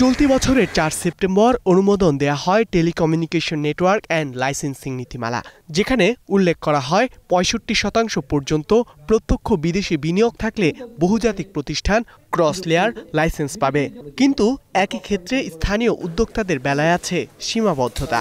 চলতি বছরের ৪ সেপ্টেম্বর অনুমোদন দেয়া হয় টেলিকমিউনিকেশন নেটওয়ার্ক অ্যান্ড লাইসেন্সিং নীতিমালা, যেখানে উল্লেখ করা হয় ৬৫% পর্যন্ত প্রত্যক্ষ বিদেশি বিনিয়োগ থাকলে বহুজাতিক প্রতিষ্ঠান ক্রস লেয়ার লাইসেন্স পাবে। কিন্তু একই ক্ষেত্রে স্থানীয় উদ্যোক্তাদের বেলায় আছে সীমাবদ্ধতা।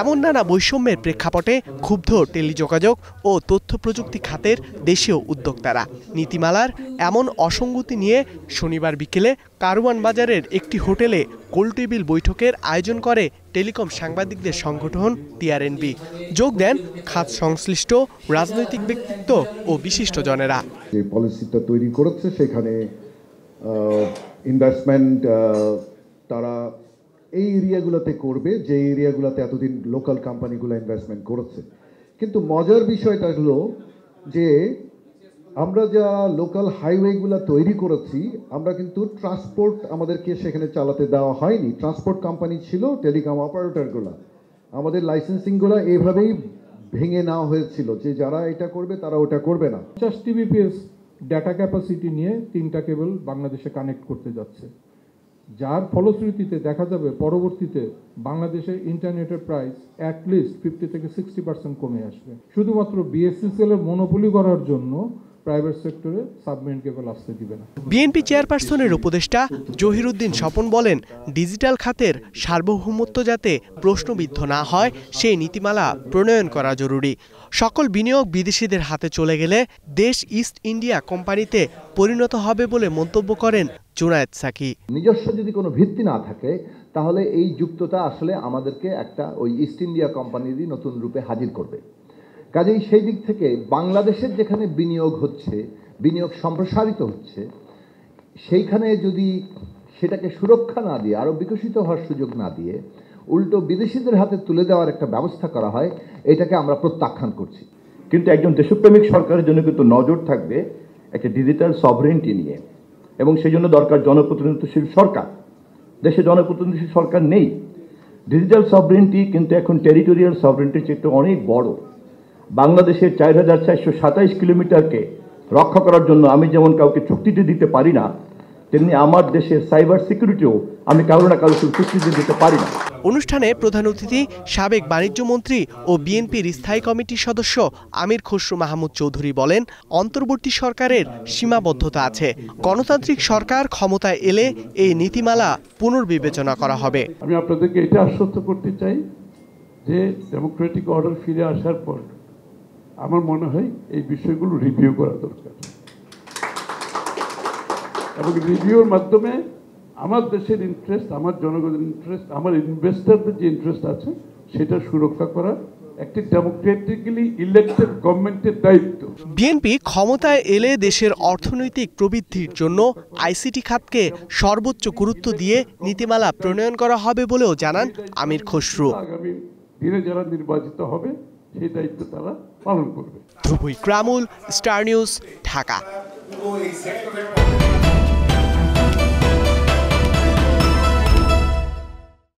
এমন নানা বৈষম্যের প্রেক্ষাপটে ক্ষুব্ধ টেলিযোগাযোগ ও তথ্য প্রযুক্তি খাতের দেশীয় উদ্যোক্তারা। নীতিমালার এমন অসঙ্গতি নিয়ে শনিবার বিকেলে কারওয়ান বাজারের একটি হোটেলে গোলটেবিল বৈঠকের আয়োজন করে টেলিকম সাংবাদিকদের সংগঠন টিআরএনবি। যোগ দেন খাত সংশ্লিষ্ট রাজনৈতিক ব্যক্তিত্ব ও বিশিষ্টজনেরা। যে পলিসিটা তৈরি করেছে সেখানে ইনভেস্টমেন্ট তারা এই এরিয়াগুলোতে করবে যে এরিয়াগুলোতে এতদিন লোকাল কোম্পানিগুলো ইনভেস্টমেন্ট করেছে। কিন্তু মজার বিষয়টা হলো যে আমরা যা লোকাল হাইওয়েগুলো তৈরি করেছি, আমরা কিন্তু ট্রান্সপোর্ট আমাদেরকে সেখানে চালাতে দেওয়া হয়নি। ট্রান্সপোর্ট কোম্পানি ছিল, টেলিকম অপারেটরগুলো, আমাদের লাইসেন্সিংগুলো এইভাবেই ভেঙে নেওয়া হয়েছিল যে যারা এটা করবে তারা ওটা করবে না। 50 Tbps ডাটা ক্যাপাসিটি নিয়ে 3টা কেবল বাংলাদেশে কানেক্ট করতে যাচ্ছে, যার ফলশ্রুতিতে দেখা যাবে পরবর্তীতে বাংলাদেশের ইন্টারনেটের প্রাইস অ্যাটলিস্ট 50 থেকে 60% কমে আসবে। শুধুমাত্র বিএসএসএল এর মনোপলি করার জন্য প্রাইভেট সেক্টরে সাবমেরিন কেবল আসতে দিবে না। বিএনপি চেয়ারপারসনের উপদেষ্টা জহিরুদ্দিন স্বপন বলেন, ডিজিটাল খাতের সার্বভৌমত্ব যাতে প্রশ্নবিদ্ধ না হয় সেই নীতিমালা প্রণয়ন করা জরুরি। সকল বিনিয়োগ বিদেশিদের হাতে চলে গেলে দেশ ইস্ট ইন্ডিয়া কোম্পানিতে পরিণত হবে বলে মন্তব্য করেন জুনায়েদ সাকি। নিজস্ব যদি কোনো ভিত্তি না থাকে তাহলে এই যুক্ততা আসলে আমাদেরকে একটা ওই ইস্ট ইন্ডিয়া কোম্পানিরই নতুন রূপে হাজির করবে। কাজেই সেই দিক থেকে বাংলাদেশের যেখানে বিনিয়োগ হচ্ছে, বিনিয়োগ সম্প্রসারিত হচ্ছে, সেইখানে যদি সেটাকে সুরক্ষা না দিয়ে আরও বিকশিত হওয়ার সুযোগ না দিয়ে উল্টো বিদেশিদের হাতে তুলে দেওয়ার একটা ব্যবস্থা করা হয়, এটাকে আমরা প্রত্যাখ্যান করছি। কিন্তু একজন দেশপ্রেমিক সরকারের জন্য কিন্তু নজর থাকবে একটা ডিজিটাল সভরেন্টি নিয়ে, এবং সেই জন্য দরকার জনপ্রতিনিধিশীল সরকার। দেশে জনপ্রতিনিধিশীল সরকার নেই। ডিজিটাল সভরেন্টি কিন্তু এখন টেরিটোরিয়াল সভরেন্টির চেয়ে অনেক বড়। বাংলাদেশের 4427 কিলোমিটারকে রক্ষা করার জন্য আমি যেমন কাউকে চুক্তিতে দিতে পারি না, তেমনি আমার দেশের সাইবার সিকিউরিটিও আমি কারো না কারো চুক্তিতে দিতে পারি না। অনুষ্ঠানে প্রধান অতিথি সাবেক বাণিজ্য মন্ত্রী ও বিএনপির স্থায়ী কমিটির সদস্য আমির খসরু মাহমুদ চৌধুরী বলেন, অন্তর্বর্তী সরকারের সীমাবদ্ধতা আছে। গণতান্ত্রিক সরকার ক্ষমতায় এলে এই নীতিমালা পুনর্বিবেচনা করা হবে। আমি আপনাদেরকে এটা আশ্বস্ত করতে চাই যে ডেমোক্রেটিক অর্ডার ফিরে আসার পর আমার মনে হয় এই বিষয়গুলো রিভিউ করা দরকার, এবং রিভিউর মাধ্যমে আমার দেশের ইন্টারেস্ট, আমার জনগণের ইন্টারেস্ট, আমার ইনভেস্টরদের যে ইন্টারেস্ট আছে সেটা সুরক্ষা করা একটি ডেমোক্রেটিক্যালি ইলেক্টেড গভর্নমেন্টের দায়িত্ব। বিএনপি ক্ষমতায় এলে দেশের অর্থনৈতিক প্রবৃদ্ধির জন্য আইসিটি খাতকে সর্বোচ্চ গুরুত্ব দিয়ে নীতিমালা প্রণয়ন করা হবে বলেও জানান আমির খসরু। আগামী দিনে যারা নির্বাচিত হবে সেই দায়িত্ব তারা পালন করবে। ধ্রুব ইকরামুল, স্টার নিউজ, ঢাকা।